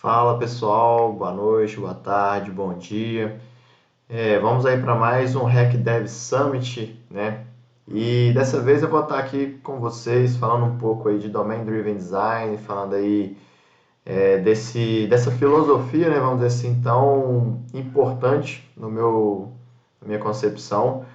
Fala pessoal, boa noite, boa tarde, bom dia. Vamos aí para mais um Hack Dev Summit, né? E dessa vez eu vou estar aqui com vocês falando um pouco aí de Domain Driven Design, falando aí dessa filosofia, né? Vamos dizer assim, tão importante na minha concepção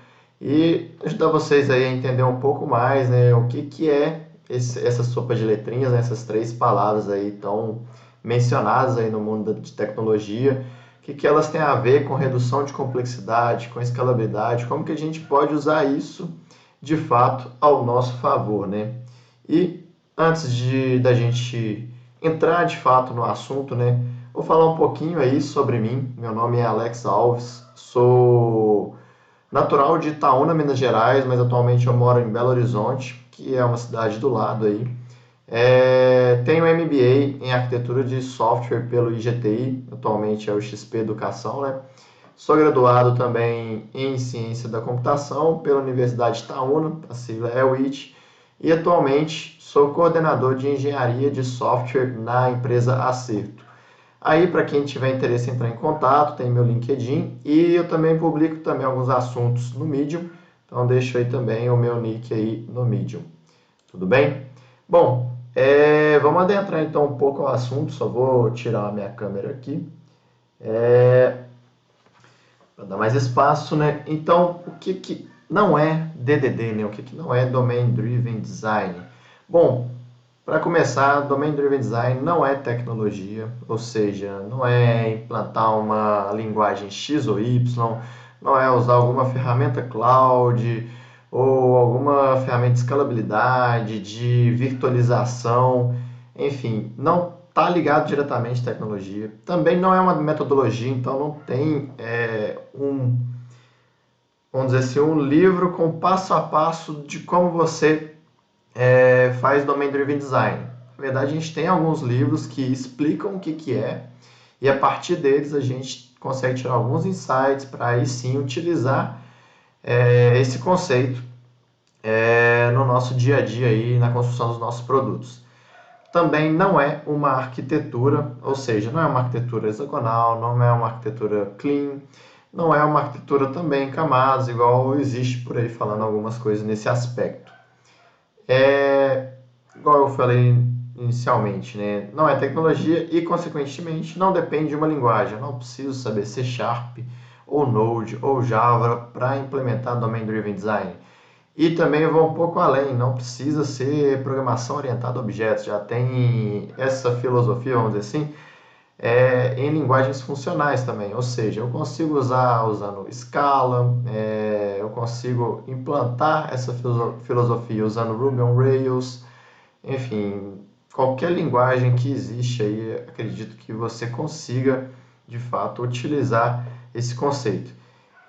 e ajudar vocês aí a entender um pouco mais, né? O que é essa sopa de letrinhas, né? Essas três palavras aí tão mencionadas aí no mundo de tecnologia, que elas têm a ver com redução de complexidade, com escalabilidade, como que a gente pode usar isso de fato ao nosso favor, né? E antes da gente entrar de fato no assunto, né? Vou falar um pouquinho aí sobre mim. Meu nome é Alex Alves, sou natural de Itaúna, Minas Gerais, mas atualmente eu moro em Belo Horizonte, que é uma cidade do lado aí. Tenho MBA em arquitetura de software pelo IGTI, atualmente é o XP Educação, né? Sou graduado também em ciência da computação pela Universidade de Itaúna, a sigla é UIT, e atualmente sou coordenador de engenharia de software na empresa Acerto. Aí, para quem tiver interesse em entrar em contato, tem meu LinkedIn e eu também publico também alguns assuntos no Medium, então deixo aí também o meu nick aí no Medium. Tudo bem? Bom, vamos adentrar então um pouco ao assunto, só vou tirar a minha câmera aqui para dar mais espaço, né? Então, o que não é DDD, né? O que não é Domain Driven Design? Bom, para começar, Domain Driven Design não é tecnologia, ou seja, não é implantar uma linguagem X ou Y, não é usar alguma ferramenta cloud ou alguma ferramenta de escalabilidade, de virtualização, enfim, não está ligado diretamente à tecnologia. Também não é uma metodologia, então não tem vamos dizer assim, um livro com passo a passo de como você faz Domain Driven Design. Na verdade, a gente tem alguns livros que explicam o que é e a partir deles a gente consegue tirar alguns insights para aí sim utilizar esse conceito no nosso dia a dia aí, na construção dos nossos produtos. Também não é uma arquitetura, ou seja, não é uma arquitetura hexagonal, não é uma arquitetura clean, não é uma arquitetura também em camadas, igual existe por aí falando algumas coisas nesse aspecto. Igual eu falei inicialmente, né? Não é tecnologia e, consequentemente, não depende de uma linguagem. Eu não preciso saber C Sharp, ou Node, ou Java para implementar Domain Driven Design. E também eu vou um pouco além, não precisa ser programação orientada a objetos, já tem essa filosofia, vamos dizer assim, em linguagens funcionais também, ou seja, eu consigo usar usando Scala, eu consigo implantar essa filosofia usando Ruby on Rails, enfim, qualquer linguagem que existe aí, acredito que você consiga de fato utilizar esse conceito.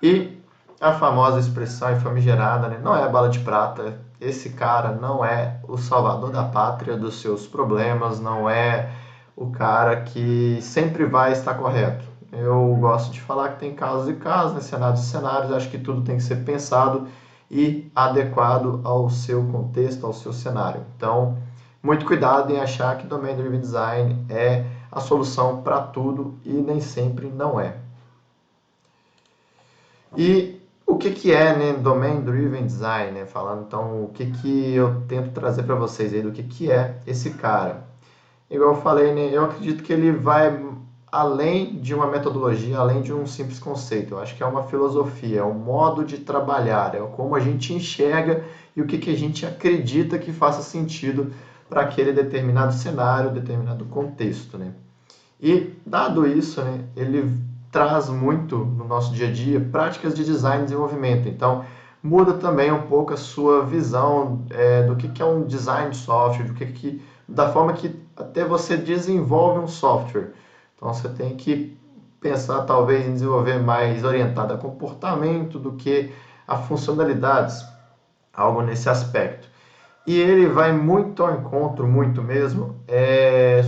E a famosa expressão famigerada, né? Não é a bala de prata. Esse cara não é o salvador da pátria dos seus problemas, não é o cara que sempre vai estar correto. Eu gosto de falar que tem casos e casos, né? Cenários e cenários. Acho que tudo tem que ser pensado e adequado ao seu contexto, ao seu cenário. Então, muito cuidado em achar que Domain Driven Design é a solução para tudo e nem sempre não é. E o que é, né, Domain Driven Design, né? Falando então o que eu tento trazer para vocês aí do que é esse cara. Igual eu falei, né, eu acredito que ele vai além de uma metodologia, além de um simples conceito. Eu acho que é uma filosofia, é um modo de trabalhar, é como a gente enxerga e o que a gente acredita que faça sentido para aquele determinado cenário, determinado contexto, né? E, dado isso, né, ele traz muito no nosso dia a dia práticas de design e desenvolvimento. Então, muda também um pouco a sua visão do que é um design de software, da forma que até você desenvolve um software. Então, você tem que pensar, talvez, em desenvolver mais orientado a comportamento do que a funcionalidades, algo nesse aspecto. E ele vai muito ao encontro, muito mesmo,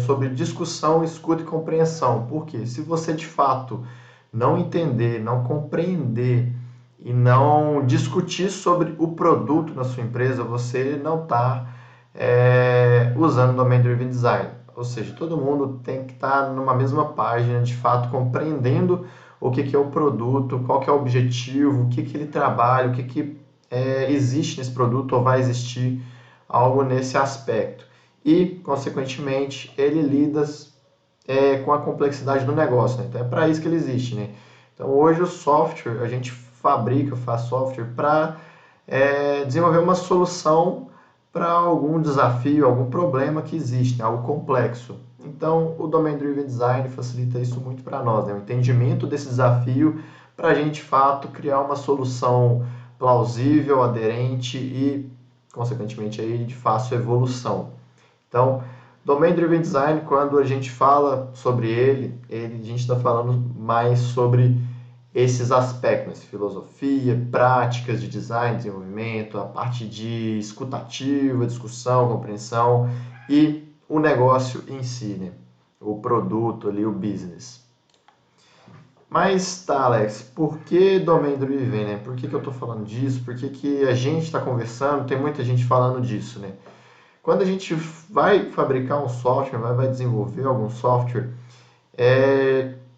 sobre discussão, escuta e compreensão. Porque se você de fato não entender, não compreender e não discutir sobre o produto da sua empresa, você não está usando Domain Driven Design. ou seja, todo mundo tem que estar numa mesma página, de fato, compreendendo o que é o produto, qual que é o objetivo, o que ele trabalha, o que existe nesse produto ou vai existir algo nesse aspecto. E, consequentemente, ele lida com a complexidade do negócio, né? Então é para isso que ele existe, né? Então hoje o software, a gente fabrica, faz software para desenvolver uma solução para algum desafio, algum problema que existe, né? Algo complexo. Então o Domain Driven Design facilita isso muito para nós, né? O entendimento desse desafio para a gente, de fato, criar uma solução plausível, aderente e, consequentemente, aí, de fácil evolução. Então, Domain Driven Design, quando a gente fala sobre a gente está falando mais sobre esses aspectos, filosofia, práticas de design, desenvolvimento, a parte de escutativa, discussão, compreensão e o negócio em si, né? O produto ali, o business. Mas tá, Alex, por que Domain Driven, né? Por que eu estou falando disso? Por que a gente está conversando? Tem muita gente falando disso, né? Quando a gente vai fabricar um software, vai desenvolver algum software,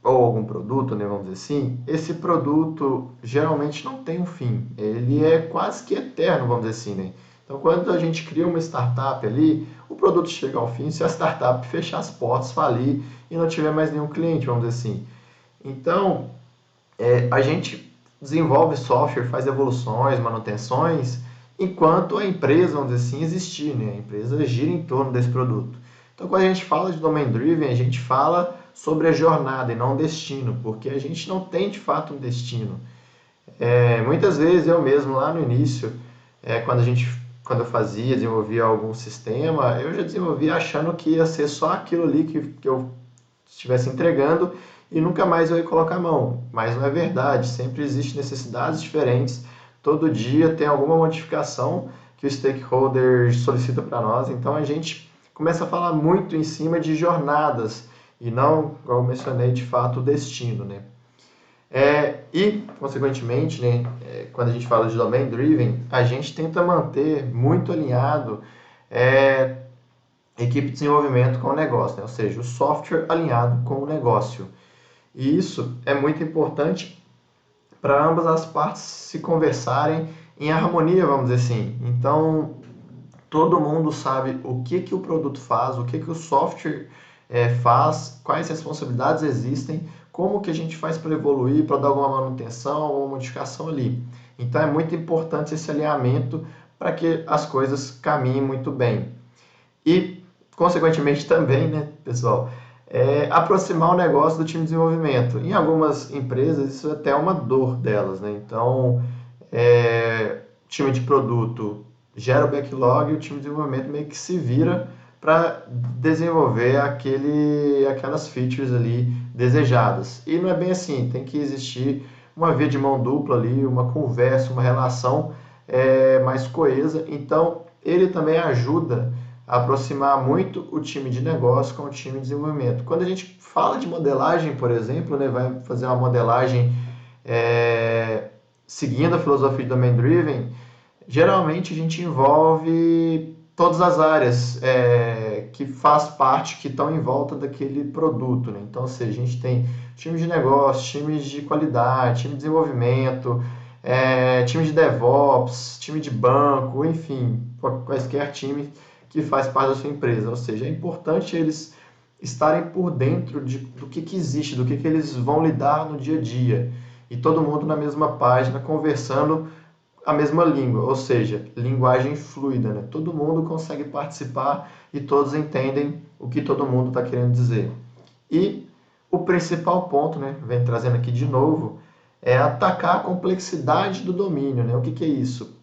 ou algum produto, né, vamos dizer assim, esse produto geralmente não tem um fim. Ele é quase que eterno, vamos dizer assim, né? Então, quando a gente cria uma startup ali, o produto chega ao fim se a startup fechar as portas, falir e não tiver mais nenhum cliente, vamos dizer assim. Então, a gente desenvolve software, faz evoluções, manutenções, enquanto a empresa, vamos dizer assim, existir, né? A empresa gira em torno desse produto. Então, quando a gente fala de Domain Driven, a gente fala sobre a jornada e não destino, porque a gente não tem de fato um destino. Muitas vezes eu mesmo, lá no início, quando eu desenvolvia algum sistema, eu já desenvolvia achando que ia ser só aquilo ali que eu estivesse entregando e nunca mais eu ia colocar a mão. Mas não é verdade, sempre existem necessidades diferentes, todo dia tem alguma modificação que o stakeholder solicita para nós, então a gente começa a falar muito em cima de jornadas e não, como eu mencionei, de fato, o destino, né? E, consequentemente, né, quando a gente fala de Domain Driven, a gente tenta manter muito alinhado equipe de desenvolvimento com o negócio, né? Ou seja, o software alinhado com o negócio. E isso é muito importante para ambas as partes se conversarem em harmonia, vamos dizer assim. Então, todo mundo sabe o que o produto faz, o que o software faz, quais responsabilidades existem, como que a gente faz para evoluir, para dar alguma manutenção, alguma modificação ali. Então, é muito importante esse alinhamento para que as coisas caminhem muito bem. E, consequentemente, também, né, pessoal, aproximar o negócio do time de desenvolvimento. Em algumas empresas, isso é até uma dor delas, né? Então, time de produto gera o backlog e o time de desenvolvimento meio que se vira para desenvolver aquelas features ali desejadas. E não é bem assim, tem que existir uma via de mão dupla ali, uma conversa, uma relação mais coesa. Então, ele também ajuda a aproximar muito o time de negócio com o time de desenvolvimento. Quando a gente fala de modelagem, por exemplo, né, vai fazer uma modelagem seguindo a filosofia de Domain Driven, geralmente a gente envolve todas as áreas que faz parte, que estão em volta daquele produto, né? Então, ou seja, a gente tem time de negócio, time de qualidade, time de desenvolvimento, time de DevOps, time de banco, enfim, quaisquer time que faz parte da sua empresa. Ou seja, é importante eles estarem por dentro do que existe, do que eles vão lidar no dia a dia. E todo mundo na mesma página, conversando a mesma língua, ou seja, linguagem fluida, né? Todo mundo consegue participar e todos entendem o que todo mundo está querendo dizer. E o principal ponto, né, vem trazendo aqui de novo, é atacar a complexidade do domínio, né? O que é isso?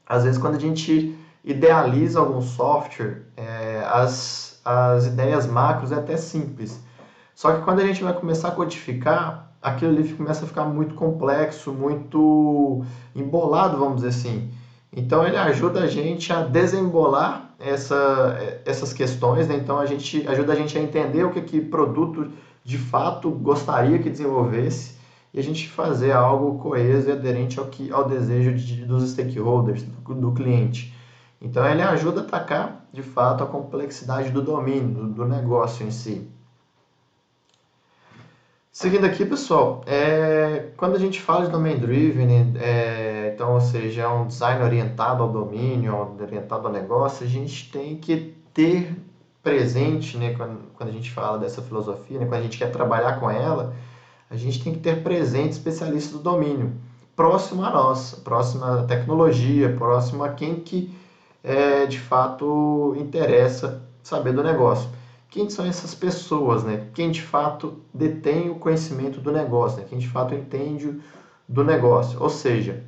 Às vezes, quando a gente idealiza algum software, as ideias macros é até simples. Só que quando a gente vai começar a codificar, aquilo ali começa a ficar muito complexo, muito embolado, vamos dizer assim. Então ele ajuda a gente a desembolar essas questões, né? Então ajuda a gente a entender o que produto de fato gostaria que desenvolvesse e a gente fazer algo coeso e aderente ao desejo dos stakeholders, do cliente. Então ele ajuda a atacar de fato, a complexidade do domínio, do negócio em si. Seguindo aqui, pessoal, quando a gente fala de Domain Driven, então, ou seja, é um design orientado ao domínio, orientado ao negócio, a gente tem que ter presente, né, quando a gente fala dessa filosofia, né, quando a gente quer trabalhar com ela, a gente tem que ter presente especialistas do domínio, próximo a nós, próximo à tecnologia, próximo a quem que de fato interessa saber do negócio. Quem são essas pessoas, né? Quem de fato detém o conhecimento do negócio, né? Quem de fato entende do negócio. Ou seja,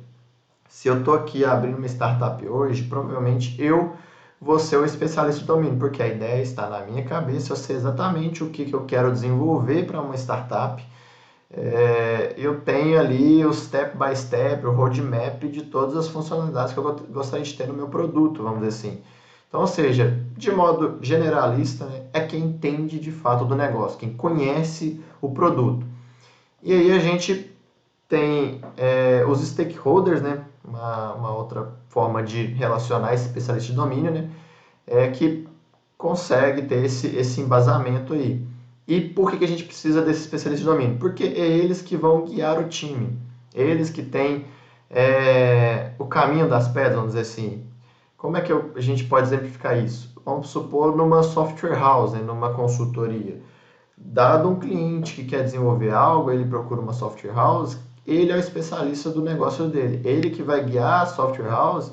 se eu estou aqui abrindo uma startup hoje, provavelmente eu vou ser o especialista de domínio, porque a ideia está na minha cabeça, eu sei exatamente o que eu quero desenvolver para uma startup. Eu tenho ali o step by step, o roadmap de todas as funcionalidades que eu gostaria de ter no meu produto, vamos dizer assim. Então, ou seja, de modo generalista, né, é quem entende de fato do negócio, quem conhece o produto. E aí a gente tem os stakeholders, né, uma outra forma de relacionar esse especialista de domínio, né, que consegue ter esse embasamento aí. E por que a gente precisa desse especialista de domínio? Porque é eles que vão guiar o time, eles que têm o caminho das pedras, vamos dizer assim. Como é que a gente pode exemplificar isso? Vamos supor numa software house, né, numa consultoria. Dado um cliente que quer desenvolver algo, ele procura uma software house, ele é o especialista do negócio dele. Ele que vai guiar a software house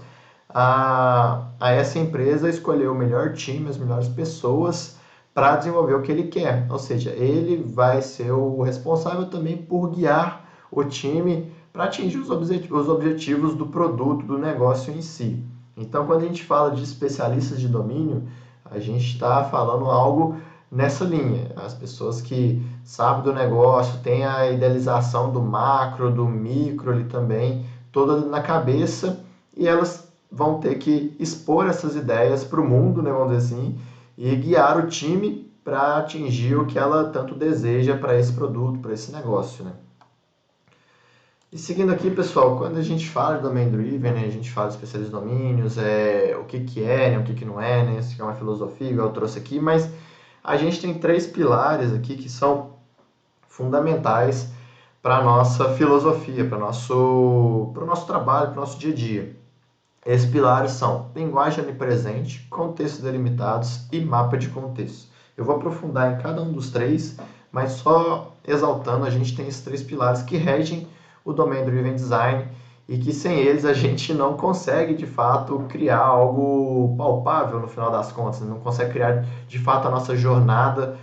a essa empresa escolher o melhor time, as melhores pessoas para desenvolver o que ele quer. Ou seja, ele vai ser o responsável também por guiar o time para atingir os objetivos do produto, do negócio em si. Então, quando a gente fala de especialistas de domínio, a gente está falando algo nessa linha. As pessoas que sabem do negócio, têm a idealização do macro, do micro ali também, toda na cabeça, e elas vão ter que expor essas ideias para o mundo, né, vamos dizer assim, e guiar o time para atingir o que ela tanto deseja para esse produto, para esse negócio, né? E seguindo aqui, pessoal, quando a gente fala de Domain Driven, né, a gente fala de especialistas de domínios, o que é, né, o que não é, né, se é uma filosofia, igual eu trouxe aqui, mas a gente tem 3 pilares aqui que são fundamentais para a nossa filosofia, para o nosso trabalho, para o nosso dia a dia. Esses pilares são linguagem onipresente, contextos delimitados e mapa de contexto. Eu vou aprofundar em cada um dos 3, mas só exaltando, a gente tem esses 3 pilares que regem o Domain Driven Design e que sem eles a gente não consegue de fato criar algo palpável no final das contas, não consegue criar de fato a nossa jornada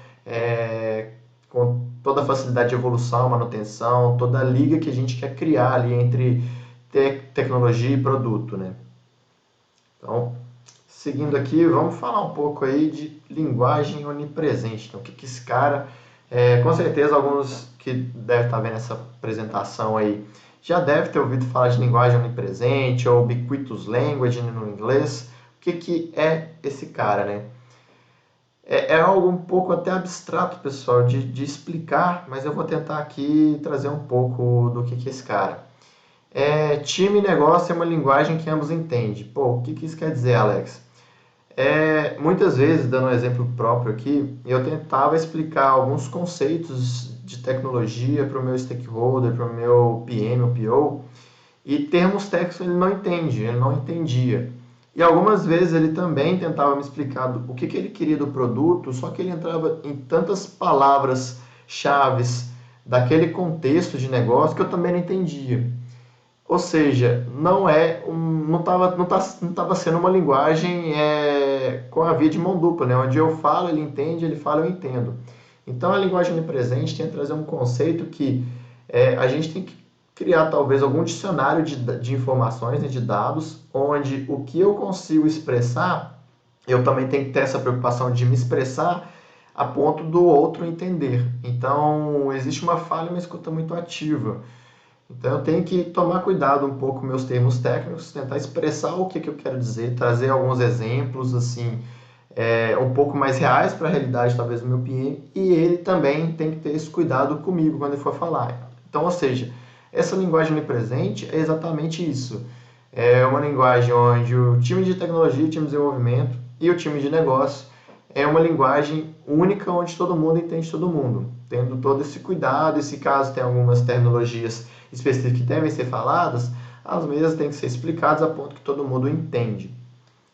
com toda a facilidade de evolução, manutenção, toda a liga que a gente quer criar ali entre tecnologia e produto, né? Então, seguindo aqui, vamos falar um pouco aí de linguagem onipresente. Então, o que esse cara... com certeza, alguns que devem estar vendo essa apresentação aí já devem ter ouvido falar de linguagem onipresente ou ubiquitous language no inglês. O que é esse cara, né? É algo um pouco até abstrato, pessoal, de explicar, mas eu vou tentar aqui trazer um pouco do que é esse cara. Time e negócio é uma linguagem que ambos entendem. Pô, o que isso quer dizer, Alex? Muitas vezes, dando um exemplo próprio aqui, eu tentava explicar alguns conceitos de tecnologia para o meu stakeholder, para o meu PM ou PO, e termos técnicos ele não entende, ele não entendia. E algumas vezes ele também tentava me explicar o que ele queria do produto, só que ele entrava em tantas palavras-chave daquele contexto de negócio que eu também não entendia. Ou seja, não estava sendo uma linguagem com a via de mão dupla, né? Onde eu falo, ele entende, ele fala, eu entendo. Então, a linguagem onipresente tem que trazer um conceito que a gente tem que criar, talvez, algum dicionário de informações, né, de dados, onde o que eu consigo expressar, eu também tenho que ter essa preocupação de me expressar a ponto do outro entender. Então, existe uma falha, uma escuta muito ativa. Então, eu tenho que tomar cuidado um pouco com meus termos técnicos, tentar expressar o que eu quero dizer, trazer alguns exemplos, assim, um pouco mais reais para a realidade, talvez, do meu PM, e ele também tem que ter esse cuidado comigo quando ele for falar. Então, ou seja, essa linguagem onipresente é exatamente isso. É uma linguagem onde o time de tecnologia, o time de desenvolvimento, e o time de negócio é uma linguagem única onde todo mundo entende todo mundo, tendo todo esse cuidado, e se caso tem algumas terminologias específicas que devem ser faladas, as mesmas têm que ser explicadas a ponto que todo mundo entende.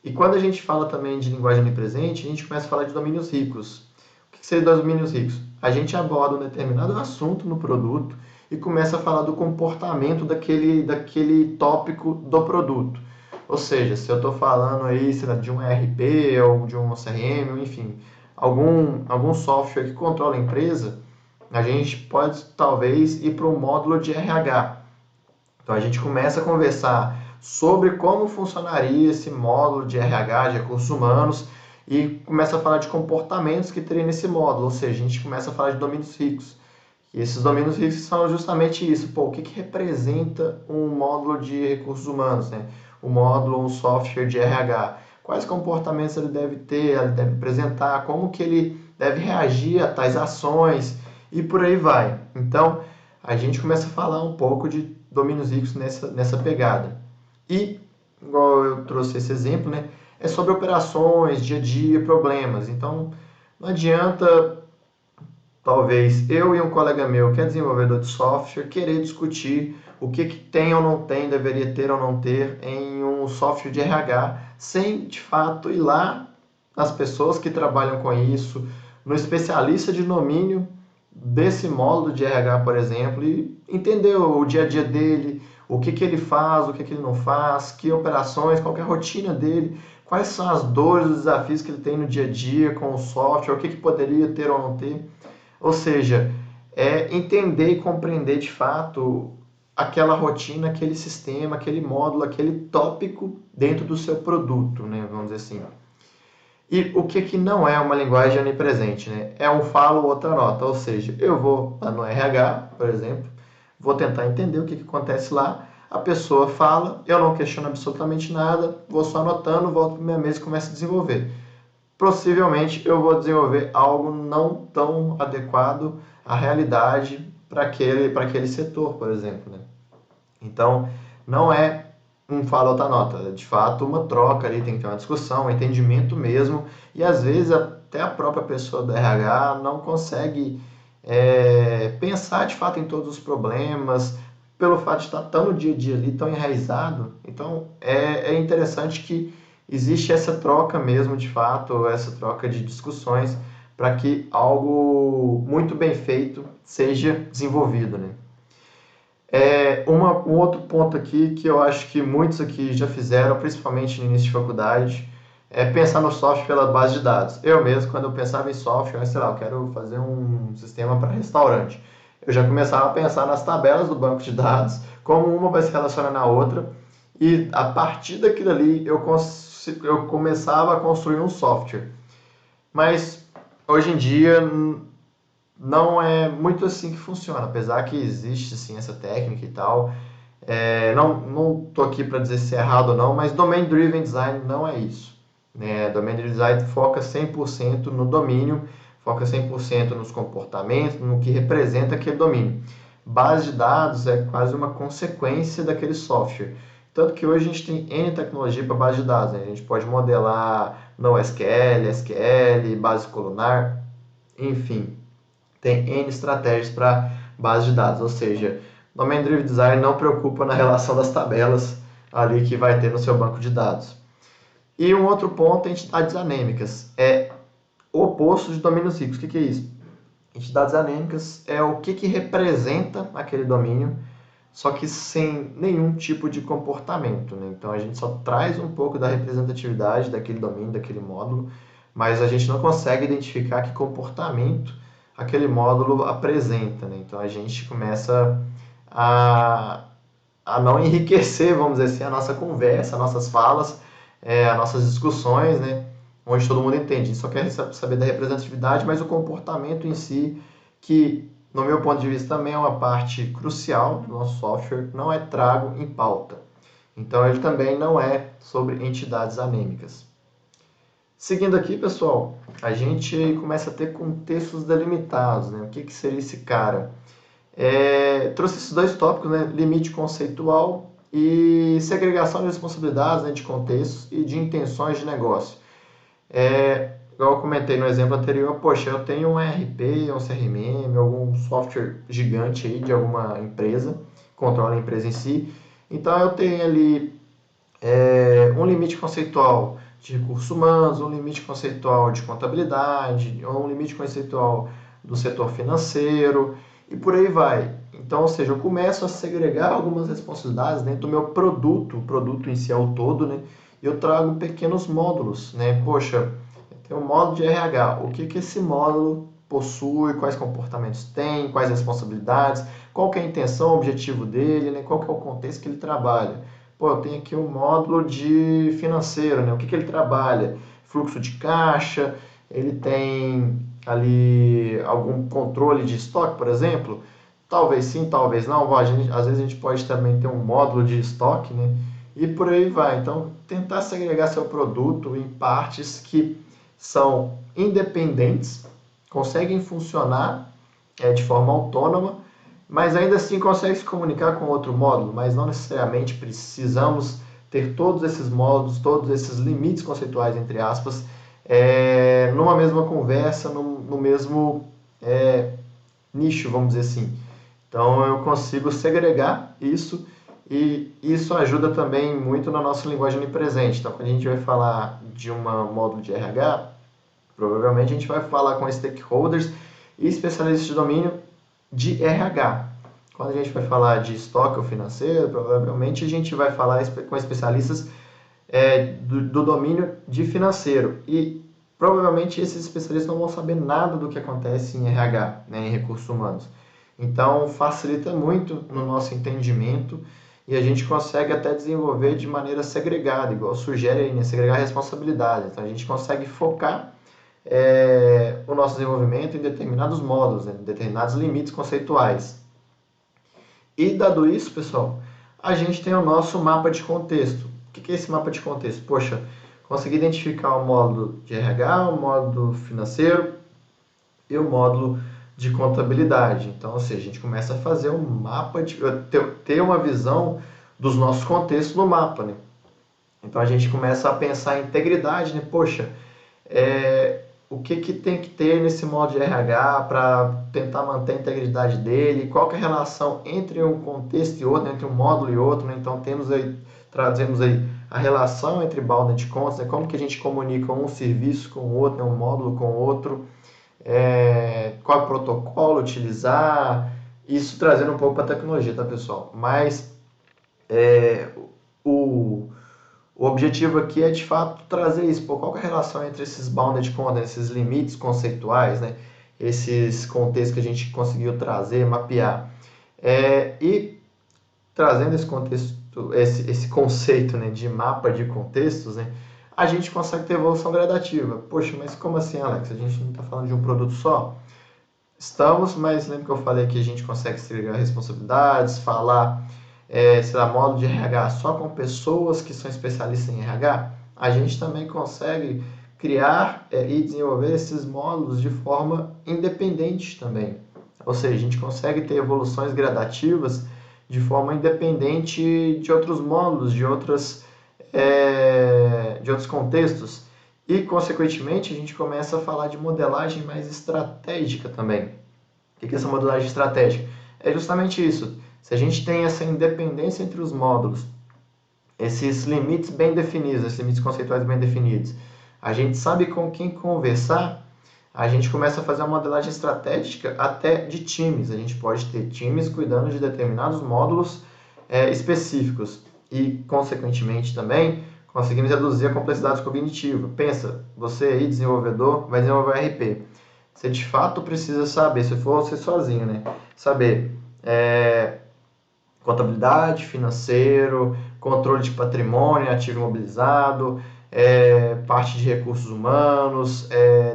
E quando a gente fala também de linguagem onipresente, a gente começa a falar de domínios ricos. O que seriam domínios ricos? A gente aborda um determinado assunto no produto e começa a falar do comportamento daquele tópico do produto. Ou seja, se eu estou falando aí, sei lá, de um ERP ou de um CRM, enfim, algum software que controla a empresa, a gente pode talvez ir para um módulo de RH. Então a gente começa a conversar sobre como funcionaria esse módulo de RH, de recursos humanos, e começa a falar de comportamentos que teria nesse módulo, ou seja, a gente começa a falar de domínios ricos. E esses domínios ricos são justamente isso. Pô, o que representa um módulo de recursos humanos, né? Um módulo, um software de RH? Quais comportamentos ele deve ter, ele deve apresentar, como que ele deve reagir a tais ações e por aí vai. Então, a gente começa a falar um pouco de domínios ricos nessa pegada. E, igual eu trouxe esse exemplo, né? É sobre operações, dia a dia, problemas. Então, não adianta talvez eu e um colega meu, que é desenvolvedor de software, querer discutir o que tem ou não tem, deveria ter ou não ter em um software de RH, sem de fato ir lá nas pessoas que trabalham com isso, no especialista de domínio desse módulo de RH, por exemplo, e entender o dia a dia dele, o que ele faz, o que ele não faz, que operações, qual é a rotina dele, quais são as dores, os desafios que ele tem no dia a dia com o software, o que poderia ter ou não ter. Ou seja, é entender e compreender de fato aquela rotina, aquele sistema, aquele módulo, aquele tópico dentro do seu produto, né? Vamos dizer assim. E o que não é uma linguagem onipresente, né? É um falo, outra nota. Ou seja, eu vou lá no RH, por exemplo, vou tentar entender o que acontece lá, a pessoa fala, eu não questiono absolutamente nada, vou só anotando, volto para minha mesa e começo a desenvolver. Possivelmente eu vou desenvolver algo não tão adequado à realidade para aquele setor, por exemplo, né? Então, não é um fala outra nota, é de fato uma troca ali, tem que ter uma discussão, um entendimento mesmo, e às vezes até a própria pessoa do RH não consegue pensar de fato em todos os problemas, pelo fato de estar tão no dia a dia ali, tão enraizado. Então, é interessante que existe essa troca mesmo, de fato, essa troca de discussões, para que algo muito bem feito seja desenvolvido, né? Um outro ponto aqui que eu acho que muitos aqui já fizeram, principalmente no início de faculdade, é pensar no software pela base de dados. Eu mesmo, quando eu pensava em software, sei lá, eu quero fazer um sistema para restaurante. Eu já começava a pensar nas tabelas do banco de dados, como uma vai se relacionar na outra, e a partir daquilo ali eu começava a construir um software. Mas hoje em dia não é muito assim que funciona, apesar que existe sim essa técnica e tal. Não estou aqui para dizer se é errado ou não, mas Domain Driven Design não é isso, né? Domain Driven Design foca 100% no domínio, foca 100% nos comportamentos, no que representa aquele domínio. Base de dados é quase uma consequência daquele software. Tanto que hoje a gente tem N tecnologia para base de dados, né? A gente pode modelar NoSQL, SQL, base colunar, enfim, tem N estratégias para base de dados, ou seja, Domain Driven Design não preocupa na relação das tabelas ali que vai ter no seu banco de dados. E um outro ponto é entidades anêmicas, é o oposto de domínios ricos. O que é isso? Entidades anêmicas é o que representa aquele domínio, só que sem nenhum tipo de comportamento, né? Então a gente só traz um pouco da representatividade daquele domínio, daquele módulo, mas a gente não consegue identificar que comportamento aquele módulo apresenta, né? Então a gente começa a, a não enriquecer, vamos dizer assim, a nossa conversa, as nossas falas, as nossas discussões, né? Onde todo mundo entende. A gente só quer saber da representatividade, mas o comportamento em si, que no meu ponto de vista também é uma parte crucial do nosso software, não é trago em pauta. Então ele também não é sobre entidades anêmicas. Seguindo aqui, pessoal, a gente começa a ter contextos delimitados, né? O que seria esse cara? Trouxe esses dois tópicos, né? Limite conceitual e segregação de responsabilidades, né? De contextos e de intenções de negócio. Igual eu comentei no exemplo anterior, poxa, eu tenho um ERP, um CRM, algum software gigante aí de alguma empresa, controla a empresa em si. Então eu tenho ali um limite conceitual de recursos humanos, um limite conceitual de contabilidade, um limite conceitual do setor financeiro e por aí vai. Então, ou seja, eu começo a segregar algumas responsabilidades dentro do meu produto, o produto em si é o todo, né? E eu trago pequenos módulos, né? Poxa, tem um módulo de RH, o que que esse módulo possui, quais comportamentos tem, quais responsabilidades, qual que é a intenção, o objetivo dele, né? Qual que é o contexto que ele trabalha. Pô, eu tenho aqui um módulo de financeiro, né? O que que ele trabalha? Fluxo de caixa, ele tem ali algum controle de estoque, por exemplo? Talvez sim, talvez não. Às vezes a gente pode também ter um módulo de estoque, né? E por aí vai. Então, tentar segregar seu produto em partes que são independentes, conseguem funcionar de forma autônoma, mas ainda assim consegue se comunicar com outro módulo, mas não necessariamente precisamos ter todos esses módulos, todos esses limites conceituais, entre aspas, numa mesma conversa, no mesmo nicho, vamos dizer assim. Então eu consigo segregar isso e isso ajuda também muito na nossa linguagem onipresente. Então quando a gente vai falar de um módulo de RH, provavelmente a gente vai falar com stakeholders e especialistas de domínio de RH. Quando a gente vai falar de estoque ou financeiro, provavelmente a gente vai falar com especialistas do domínio de financeiro. E provavelmente esses especialistas não vão saber nada do que acontece em RH, né, em recursos humanos. Então facilita muito no nosso entendimento e a gente consegue até desenvolver de maneira segregada, igual sugere aí, né, segregar responsabilidades. Então a gente consegue focar o nosso desenvolvimento em determinados módulos, né, em determinados limites conceituais. E dado isso, pessoal, a gente tem o nosso mapa de contexto. O que é esse mapa de contexto? Poxa, consegui identificar o módulo de RH, o módulo financeiro e o módulo de contabilidade. Então, ou seja, a gente começa a fazer um mapa, ter uma visão dos nossos contextos no mapa, né? Então a gente começa a pensar em integridade, né? Poxa, o que que tem que ter nesse modo de RH para tentar manter a integridade dele, qual que é a relação entre um contexto e outro, entre um módulo e outro, né? Então trazemos aí a relação entre balda de contas, né? Como que a gente comunica um serviço com o outro, né? Um módulo com o outro, qual protocolo utilizar, isso trazendo um pouco para a tecnologia, tá, pessoal? Mas o o objetivo aqui é, de fato, trazer isso. Pô, qual que é a relação entre esses bounded content, esses limites conceituais, né? Esses contextos que a gente conseguiu trazer, mapear. E trazendo esse contexto, esse conceito, né, de mapa de contextos, né, a gente consegue ter evolução gradativa. Poxa, mas como assim, Alex? A gente não está falando de um produto só? Estamos, mas lembra que eu falei que a gente consegue segregar responsabilidades, falar, sei lá, módulo de RH só com pessoas que são especialistas em RH? A gente também consegue criar e desenvolver esses módulos de forma independente também. Ou seja, a gente consegue ter evoluções gradativas de forma independente de outros módulos, de outros contextos. E, consequentemente, a gente começa a falar de modelagem mais estratégica também. O que é essa modelagem estratégica? É justamente isso. Se a gente tem essa independência entre os módulos, esses limites bem definidos, esses limites conceituais bem definidos, a gente sabe com quem conversar, a gente começa a fazer uma modelagem estratégica até de times. A gente pode ter times cuidando de determinados módulos específicos e, consequentemente, também conseguimos reduzir a complexidade cognitiva. Pensa, você aí, desenvolvedor, vai desenvolver RP. Você de fato precisa saber, se for você sozinho, né? Saber contabilidade, financeiro, controle de patrimônio, ativo imobilizado, parte de recursos humanos,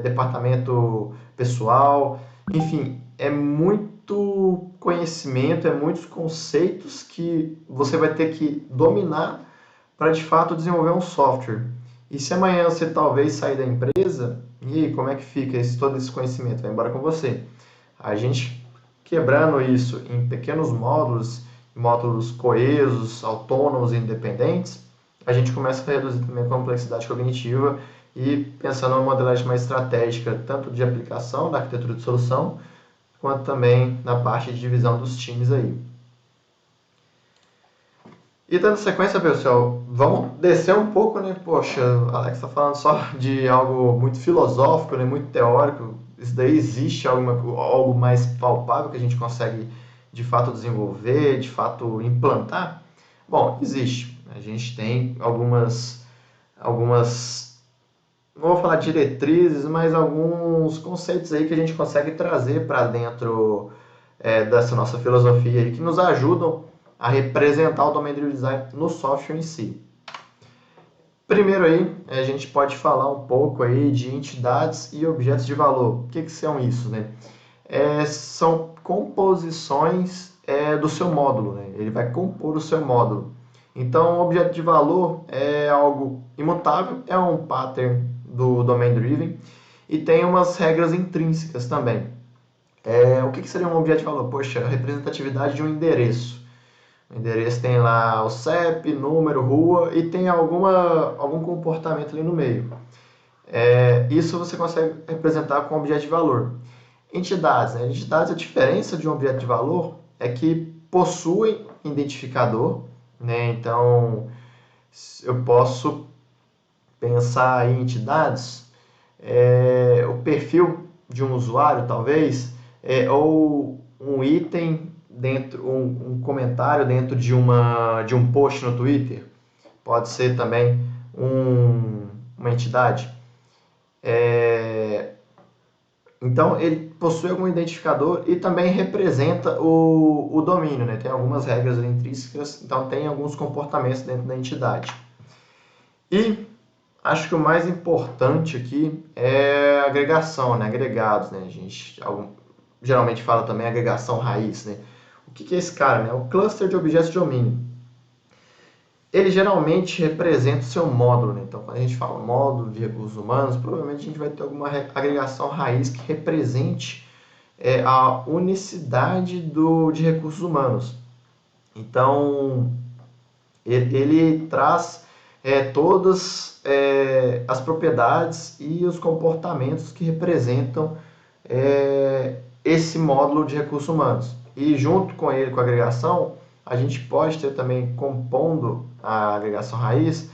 departamento pessoal, enfim, é muito conhecimento, muitos conceitos que você vai ter que dominar para de fato desenvolver um software. E se amanhã você talvez sair da empresa, e aí, como é que fica todo esse conhecimento? Vai embora com você. A gente quebrando isso em pequenos módulos coesos, autônomos e independentes, a gente começa a reduzir também a complexidade cognitiva e pensando numa modelagem mais estratégica, tanto de aplicação da arquitetura de solução, quanto também na parte de divisão dos times aí. E dando sequência, pessoal, vamos descer um pouco, né? Poxa, Alex está falando só de algo muito filosófico, né? Muito teórico. Isso daí existe algo mais palpável que a gente consegue de fato desenvolver, de fato implantar? Bom, existe. A gente tem algumas, não vou falar diretrizes, mas alguns conceitos aí que a gente consegue trazer para dentro dessa nossa filosofia aí, que nos ajudam a representar o Domain Driven Design no software em si. Primeiro aí, a gente pode falar um pouco aí de entidades e objetos de valor. O que são isso, né? São composições do seu módulo, né? Ele vai compor o seu módulo. Então, o objeto de valor é algo imutável, é um pattern do Domain Driven e tem umas regras intrínsecas também. O que seria um objeto de valor? Poxa, a representatividade de um endereço. O endereço tem lá o CEP, número, rua e tem algum comportamento ali no meio. Isso você consegue representar com objeto de valor. Entidades, né? Entidades, a diferença de um objeto de valor é que possuem identificador, né? Então, eu posso pensar em entidades, o perfil de um usuário, talvez, ou um item dentro, um comentário dentro de um post no Twitter, pode ser também uma entidade. Então, ele possui algum identificador e também representa o domínio, né? Tem algumas regras intrínsecas, então tem alguns comportamentos dentro da entidade. E acho que o mais importante aqui é a agregação, né? Agregados, né? A gente geralmente fala também agregação raiz, né? O que é esse cara, né? O cluster de objetos de domínio. Ele geralmente representa o seu módulo, né? Então, quando a gente fala módulo de recursos humanos, provavelmente a gente vai ter alguma agregação raiz que represente a unicidade de recursos humanos. Então, ele traz todas as propriedades e os comportamentos que representam esse módulo de recursos humanos. E junto com ele, com a agregação, a gente pode ter também, compondo a agregação raiz,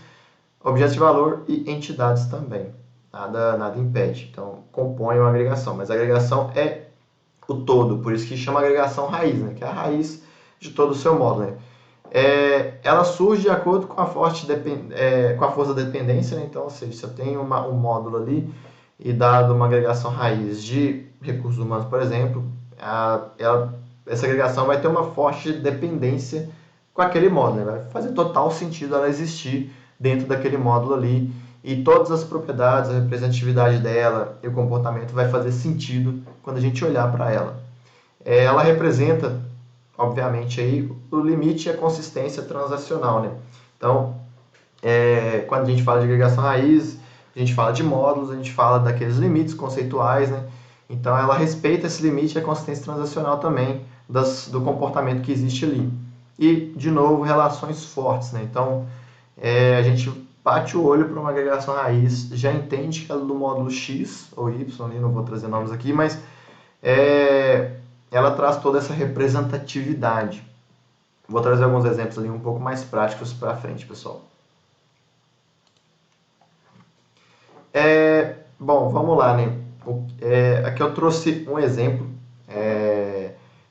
objetos de valor e entidades também. Nada impede. Então, compõe uma agregação. Mas a agregação é o todo, por isso que chama agregação raiz, né? Que é a raiz de todo o seu módulo. Né? Ela surge de acordo com a força da dependência, né? Então, ou seja, se eu tenho um módulo ali e dado uma agregação raiz de recursos humanos, por exemplo, essa agregação vai ter uma forte dependência com aquele módulo, né? Vai fazer total sentido ela existir dentro daquele módulo ali e todas as propriedades, a representatividade dela e o comportamento vai fazer sentido quando a gente olhar para ela. Ela representa, obviamente, aí, o limite e a consistência transacional, né? Então, quando a gente fala de agregação raiz, a gente fala de módulos, a gente fala daqueles limites conceituais, né? Então, ela respeita esse limite e a consistência transacional também do comportamento que existe ali. E, de novo, relações fortes, né? Então, a gente bate o olho para uma agregação raiz, já entende que ela é do módulo X ou Y, ali, não vou trazer nomes aqui, mas ela traz toda essa representatividade. Vou trazer alguns exemplos ali um pouco mais práticos para frente, pessoal. Bom, vamos lá, né? Aqui eu trouxe um exemplo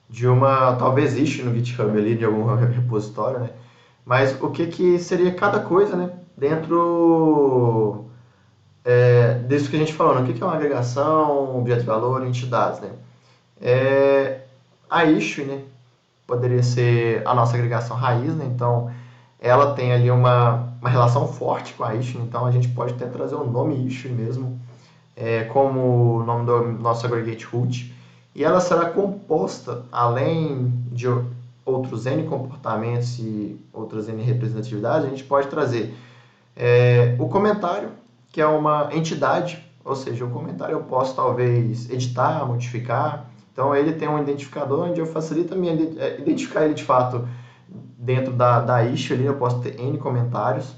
de uma, talvez existe no GitHub ali, de algum repositório, né? Mas o que seria cada coisa, né? Dentro disso que a gente falou, né? O que é uma agregação, objeto de valor, entidades, né? A issue, né? Poderia ser a nossa agregação raiz, né? Então, ela tem ali uma relação forte com a issue, então a gente pode até trazer o nome issue mesmo, como o nome do nosso aggregate root, e ela será composta, além de outros N comportamentos e outras N representatividades, a gente pode trazer o comentário, que é uma entidade, ou seja, o comentário eu posso talvez editar, modificar, então ele tem um identificador onde eu facilito identificar ele de fato dentro da issue ali, eu posso ter N comentários.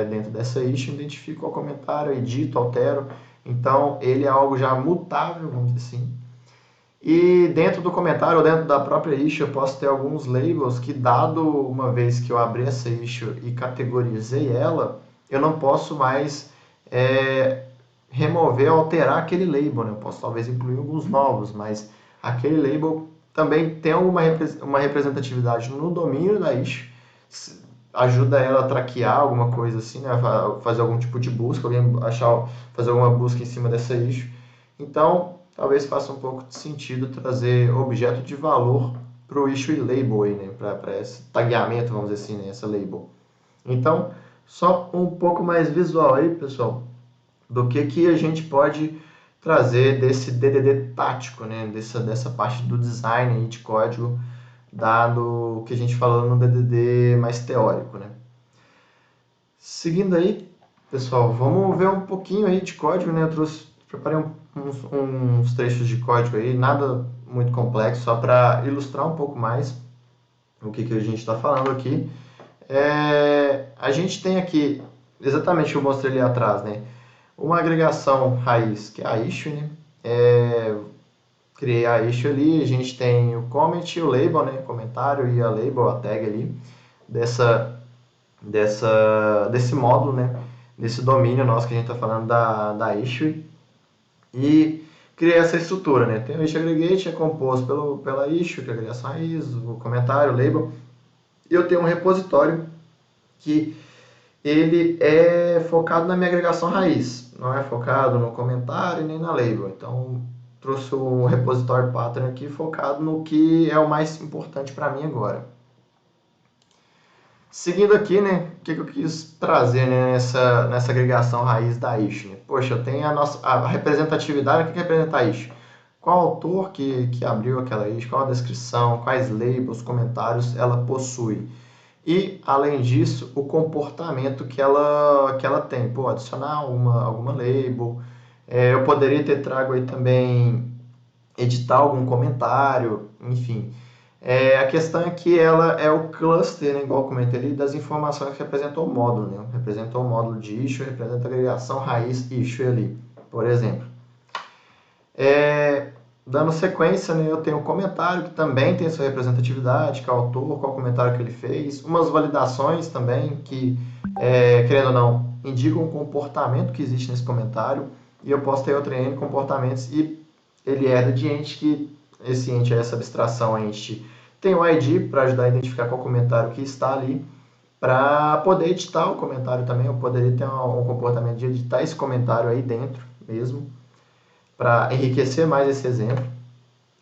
dentro dessa issue, identifico qual comentário, edito, altero. Então, ele é algo já mutável, vamos dizer assim. E dentro do comentário, ou dentro da própria issue, eu posso ter alguns labels que, dado uma vez que eu abri essa issue e categorizei ela, eu não posso mais remover, alterar aquele label, né? Eu posso talvez incluir alguns novos, mas aquele label também tem uma representatividade no domínio da issue, ajuda ela a traquear alguma coisa assim, né? Fazer algum tipo de busca, alguém fazer alguma busca em cima dessa issue. Então, talvez faça um pouco de sentido trazer objeto de valor para o issue label aí, né? Para esse tagueamento, vamos dizer assim, né? Essa label. Então, só um pouco mais visual aí, pessoal, do que a gente pode trazer desse DDD tático, né? Dessa parte do design aí de código, dado o que a gente falou no DDD mais teórico, né? Seguindo aí, pessoal, vamos ver um pouquinho aí de código, né? Preparei uns trechos de código aí, nada muito complexo, só para ilustrar um pouco mais o que a gente está falando aqui. A gente tem aqui, exatamente o que eu mostrei ali atrás, né? Uma agregação raiz, que é a issue, né? Criei a issue ali, a gente tem o comment e o label, né? Comentário e a label, a tag ali, desse módulo, né? Desse domínio nosso que a gente está falando da issue. E criei essa estrutura, né? Tem o issue aggregate, é composto pela issue, que é a agregação raiz, o comentário, o label. E eu tenho um repositório que ele é focado na minha agregação raiz, não é focado no comentário nem na label. Então, trouxe o repositório pattern aqui focado no que é o mais importante para mim agora. Seguindo aqui, né, o que eu quis trazer, né, nessa agregação raiz da issue? Né? Poxa, eu tenho a representatividade, o que representa a issue? Qual autor que abriu aquela issue, qual a descrição, quais labels, comentários ela possui. E, além disso, o comportamento que ela tem. Pô, adicionar alguma label. Eu poderia ter trago aí também, editar algum comentário, enfim. A questão é que ela é o cluster, né, igual eu comentei ali, das informações que representam o módulo. Né? Representou o módulo de issue, representa a agregação raiz issue ali, por exemplo. Dando sequência, né, eu tenho o comentário, que também tem sua representatividade, que é o autor, qual comentário que ele fez. Umas validações também, que, querendo ou não, indicam o comportamento que existe nesse comentário. E eu posso ter outro N comportamentos e ele herda de ente, que esse ente é essa abstração, a ente tem o ID para ajudar a identificar qual comentário que está ali. Para poder editar o comentário também, eu poderia ter um comportamento de editar esse comentário aí dentro mesmo, para enriquecer mais esse exemplo.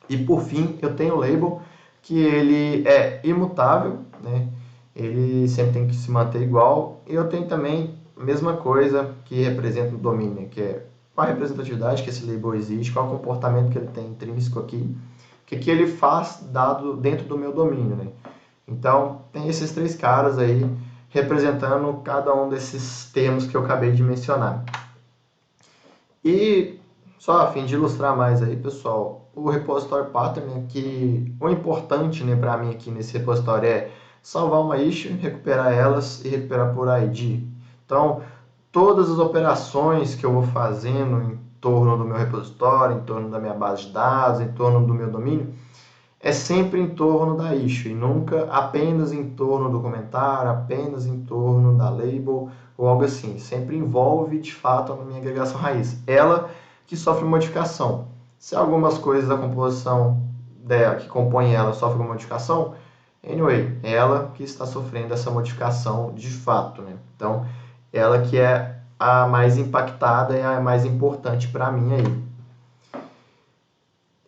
E por fim, eu tenho o label, que ele é imutável, né? Ele sempre tem que se manter igual. E eu tenho também a mesma coisa que representa o domínio, que é qual a representatividade que esse label existe, qual o comportamento que ele tem intrínseco aqui, o que ele faz dado dentro do meu domínio, né? Então, tem esses três caras aí representando cada um desses termos que eu acabei de mencionar. E só a fim de ilustrar mais aí, pessoal, o repositório pattern, né, que o importante, né, para mim aqui nesse repositório é salvar uma issue, recuperar elas e recuperar por ID. Então, todas as operações que eu vou fazendo em torno do meu repositório, em torno da minha base de dados, em torno do meu domínio, é sempre em torno da issue, e nunca apenas em torno do comentário, apenas em torno da label ou algo assim. Sempre envolve, de fato, a minha agregação raiz. Ela que sofre modificação. Se algumas coisas da composição dela, que compõem ela, sofrem modificação, anyway, ela que está sofrendo essa modificação de fato, né? Então, ela que é a mais impactada e a mais importante para mim aí.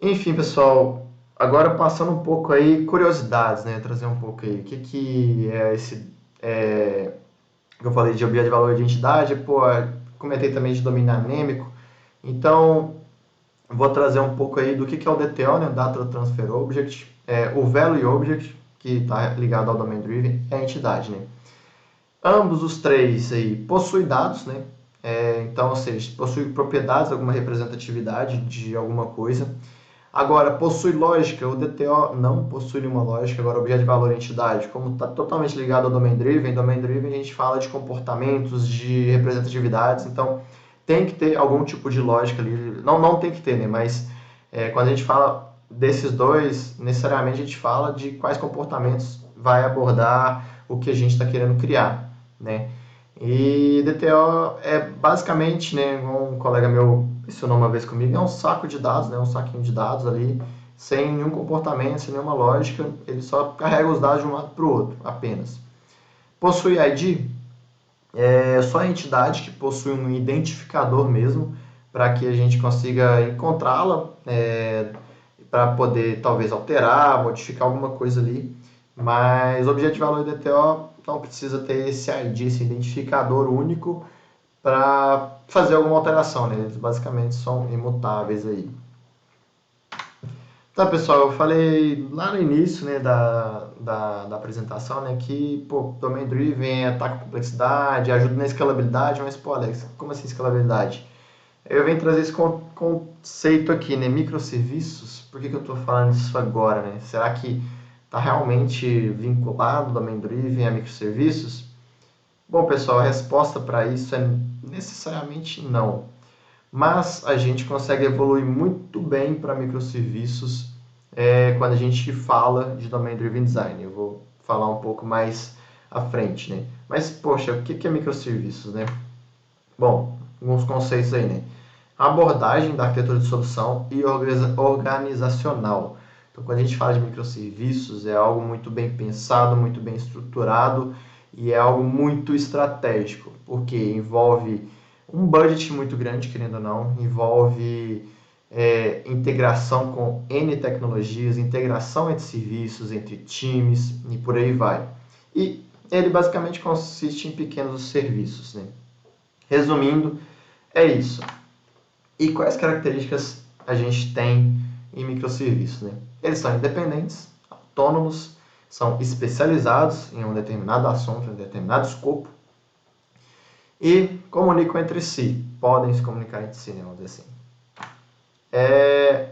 Enfim, pessoal, agora passando um pouco aí, curiosidades, né? Trazer um pouco aí. O que é esse... que eu falei de objeto de valor de identidade, pô, comentei também de domínio anêmico. Então, vou trazer um pouco aí do que é o DTO, né? Data Transfer Object. O Value Object, que está ligado ao Domain Driven, é a entidade, né? Ambos os três aí possuem dados, né? Então, ou seja, possui propriedades, alguma representatividade de alguma coisa. Agora, possui lógica? O DTO não possui nenhuma lógica. Agora, objeto de valor e entidade, como está totalmente ligado ao Domain Driven, a gente fala de comportamentos, de representatividades, então tem que ter algum tipo de lógica ali. Não tem que ter, né? Mas quando a gente fala desses dois, necessariamente a gente fala de quais comportamentos vai abordar o que a gente está querendo criar, né? E DTO é basicamente, né, um colega meu mencionou uma vez comigo, é um saco de dados, né, um saquinho de dados ali, sem nenhum comportamento, sem nenhuma lógica, ele só carrega os dados de um lado para o outro, apenas. Possui ID? É só a entidade que possui um identificador mesmo, para que a gente consiga encontrá-la, para poder talvez alterar, modificar alguma coisa ali. Mas o objeto de valor DTO não precisa ter esse ID, esse identificador único para fazer alguma alteração, né? Eles basicamente são imutáveis aí. Tá, pessoal, eu falei lá no início, né, da apresentação, né, que, pô, Domain Driven ataca a complexidade, ajuda na escalabilidade, mas, pô, Alex, como assim escalabilidade? Eu venho trazer esse conceito aqui, né, microserviços. Por que eu estou falando isso agora, né? Será que está realmente vinculado o Domain Driven a microserviços? Bom, pessoal, a resposta para isso é necessariamente não. Mas a gente consegue evoluir muito bem para microserviços quando a gente fala de Domain Driven Design. Eu vou falar um pouco mais à frente, né? Mas, poxa, o que é microserviços, né? Bom, alguns conceitos aí, né? Abordagem da arquitetura de solução e organizacional. Então, quando a gente fala de microserviços, é algo muito bem pensado, muito bem estruturado e é algo muito estratégico, porque envolve um budget muito grande, querendo ou não, envolve integração com N tecnologias, integração entre serviços, entre times e por aí vai. E ele basicamente consiste em pequenos serviços, né? Resumindo, é isso. E quais características a gente tem em microserviços, né? Eles são independentes, autônomos, são especializados em um determinado assunto, em um determinado escopo e comunicam entre si, podem se comunicar entre si, né, vamos dizer assim.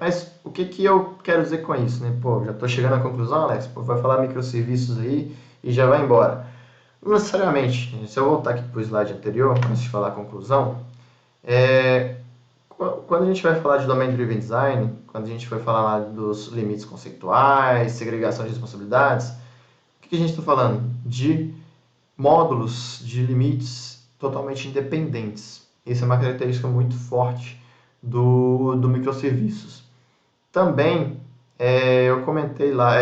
Mas o que eu quero dizer com isso, né? Pô, já estou chegando à conclusão, Alex, pô, vai falar microserviços aí e já vai embora. Não necessariamente, se eu voltar aqui para o slide anterior, antes de falar a conclusão, quando a gente vai falar de Domain Driven Design, quando a gente vai falar lá dos limites conceituais, segregação de responsabilidades, o que a gente está falando? De módulos de limites totalmente independentes. Isso é uma característica muito forte do microserviços. Também, eu comentei lá,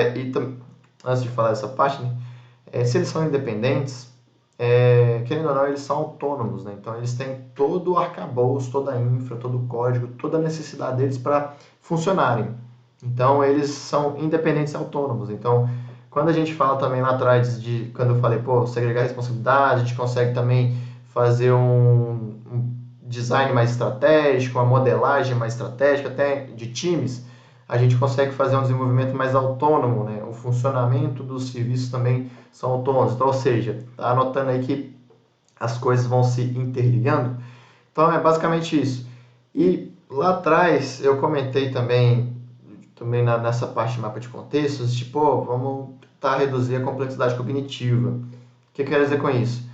antes de falar dessa parte, né, se eles são independentes, querendo ou não, eles são autônomos, né? Então eles têm todo o arcabouço, toda a infra, todo o código, toda a necessidade deles para funcionarem. Então eles são independentes e autônomos. Então, quando a gente fala também lá atrás quando eu falei, pô, segregar responsabilidade, a gente consegue também fazer um design mais estratégico, uma modelagem mais estratégica, até de times, a gente consegue fazer um desenvolvimento mais autônomo, né? O funcionamento dos serviços também são autônomos. Então, ou seja, tá anotando aí que as coisas vão se interligando. Então, é basicamente isso. E lá atrás eu comentei também nessa parte de mapa de contextos, tipo, vamos tentar reduzir a complexidade cognitiva. O que eu quero dizer com isso?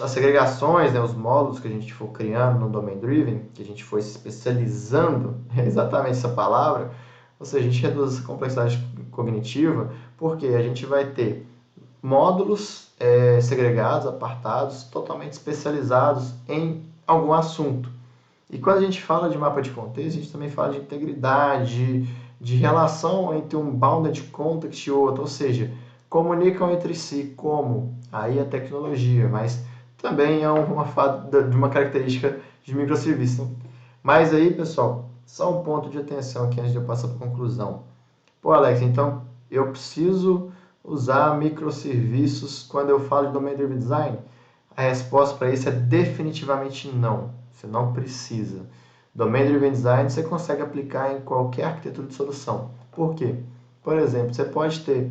As segregações, né, os módulos que a gente for criando no Domain Driven, que a gente for se especializando, é exatamente essa palavra, ou seja, a gente reduz essa complexidade cognitiva, porque a gente vai ter módulos segregados, apartados, totalmente especializados em algum assunto. E quando a gente fala de mapa de contexto, a gente também fala de integridade, de relação entre um bounded context e outro, ou seja, comunicam entre si como aí a tecnologia, mas também é de uma característica de microserviço. Mas aí, pessoal, só um ponto de atenção aqui antes de eu passar para a conclusão. Pô, Alex, então eu preciso usar microserviços quando eu falo de Domain Driven Design? A resposta para isso é definitivamente não. Você não precisa. Domain Driven Design você consegue aplicar em qualquer arquitetura de solução. Por quê? Por exemplo, você pode ter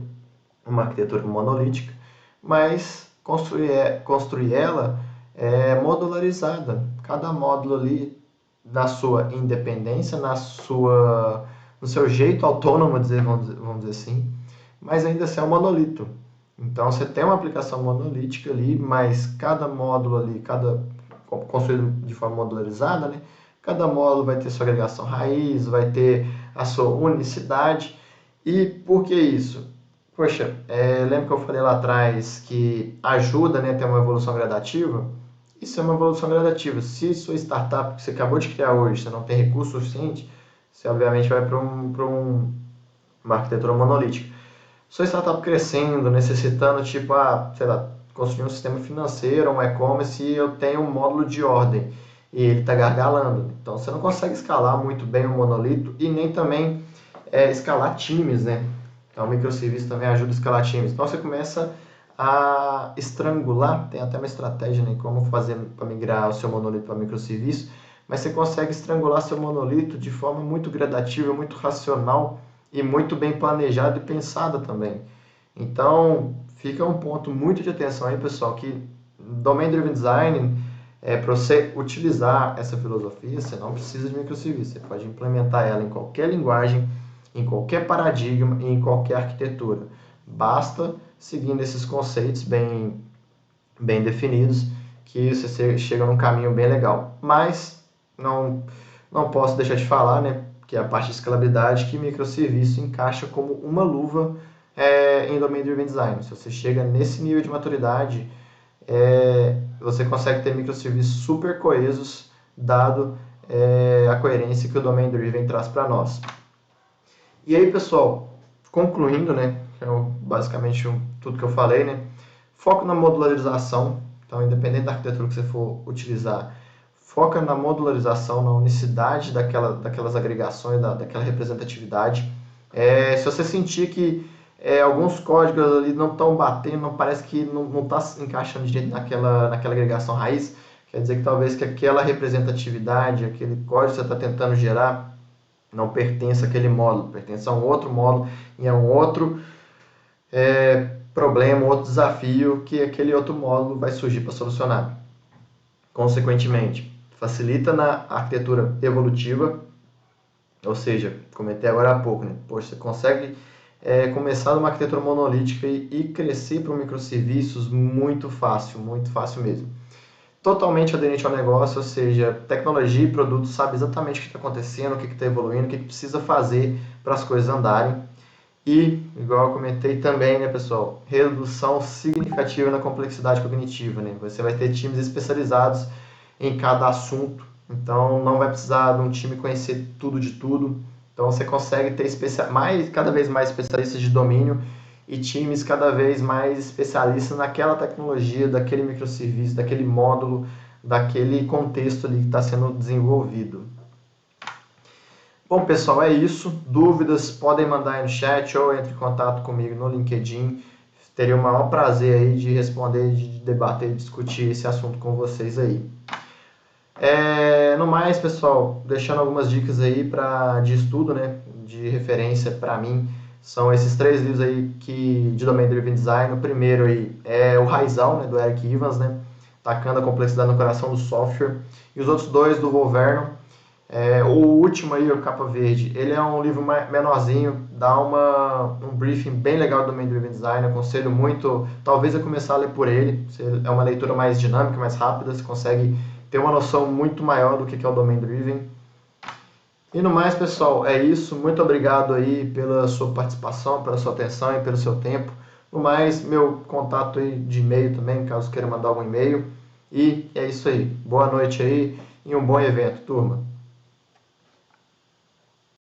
uma arquitetura monolítica, mas construir ela modularizada. Cada módulo ali, na sua independência, na sua no seu jeito autônomo, vamos dizer assim, mas ainda assim é um monolito. Então você tem uma aplicação monolítica ali, mas cada módulo ali, construído de forma modularizada, né? Cada módulo vai ter sua agregação raiz, vai ter a sua unicidade. E por que isso? Poxa, lembra que eu falei lá atrás que ajuda, né, a ter uma evolução gradativa? Isso é uma evolução gradativa. Se sua startup que você acabou de criar hoje, você não tem recurso suficiente, você obviamente vai para uma arquitetura monolítica. Sua startup crescendo, necessitando, tipo, sei lá, construir um sistema financeiro, um e-commerce, e eu tenho um módulo de ordem e ele está gargalando. Então você não consegue escalar muito bem o monolito e nem também escalar times, né? Então o microserviço também ajuda a escalar times. Então você começa a estrangular, tem até uma estratégia, né, como fazer para migrar o seu monolito para microserviço, mas você consegue estrangular seu monolito de forma muito gradativa, muito racional e muito bem planejada e pensada também. Então, fica um ponto muito de atenção aí, pessoal, que Domain Driven Design, para você utilizar essa filosofia, você não precisa de microserviços, você pode implementar ela em qualquer linguagem, em qualquer paradigma e em qualquer arquitetura. Basta seguindo esses conceitos bem definidos que você chega num caminho bem legal. Mas não posso deixar de falar, né, que é a parte de escalabilidade, que microserviço encaixa como uma luva em Domain Driven Design. Se você chega nesse nível de maturidade, você consegue ter microserviços super coesos, dado a coerência que o Domain Driven traz para nós. E aí, pessoal, concluindo, né, que é basicamente tudo que eu falei, né, foco na modularização. Então, independente da arquitetura que você for utilizar, foca na modularização, na unicidade daquelas agregações, daquela representatividade. Se você sentir que alguns códigos ali não estão batendo, não parece que não está se encaixando direito naquela agregação raiz, quer dizer que talvez que aquela representatividade, aquele código que você está tentando gerar, não pertence àquele módulo, pertence a um outro módulo e a um outro problema, outro desafio que aquele outro módulo vai surgir para solucionar. Consequentemente, facilita na arquitetura evolutiva, ou seja, comentei agora há pouco, né? Poxa, você consegue começar numa arquitetura monolítica e crescer para microserviços muito fácil mesmo. Totalmente aderente ao negócio, ou seja, tecnologia e produto sabe exatamente o que está acontecendo, o que está evoluindo, o que precisa fazer para as coisas andarem. E, igual eu comentei também, né, pessoal, redução significativa na complexidade cognitiva, né? Você vai ter times especializados em cada assunto, então não vai precisar de um time conhecer tudo de tudo. Então você consegue ter cada vez mais especialistas de domínio e times cada vez mais especialistas naquela tecnologia, daquele microserviço, daquele módulo, daquele contexto ali que está sendo desenvolvido. Bom, pessoal, é isso. Dúvidas podem mandar aí no chat ou entre em contato comigo no LinkedIn. Teria o maior prazer aí de responder, de debater, de discutir esse assunto com vocês aí. No mais, pessoal, deixando algumas dicas aí de estudo, né, de referência para mim, são esses 3 livros aí de Domain Driven Design. O primeiro aí é o Raizão, né, do Eric Evans, né, Tacando a Complexidade no Coração do Software. E os outros 2 do Vo Vernon. O último aí, o Capa Verde, ele é um livro menorzinho, dá um briefing bem legal do Domain Driven Design. Eu aconselho muito, talvez, a começar a ler por ele. É uma leitura mais dinâmica, mais rápida, você consegue ter uma noção muito maior do que é o Domain Driven. E no mais, pessoal, é isso. Muito obrigado aí pela sua participação, pela sua atenção e pelo seu tempo. No mais, meu contato aí de e-mail também, caso queira mandar algum e-mail. E é isso aí. Boa noite aí e um bom evento, turma.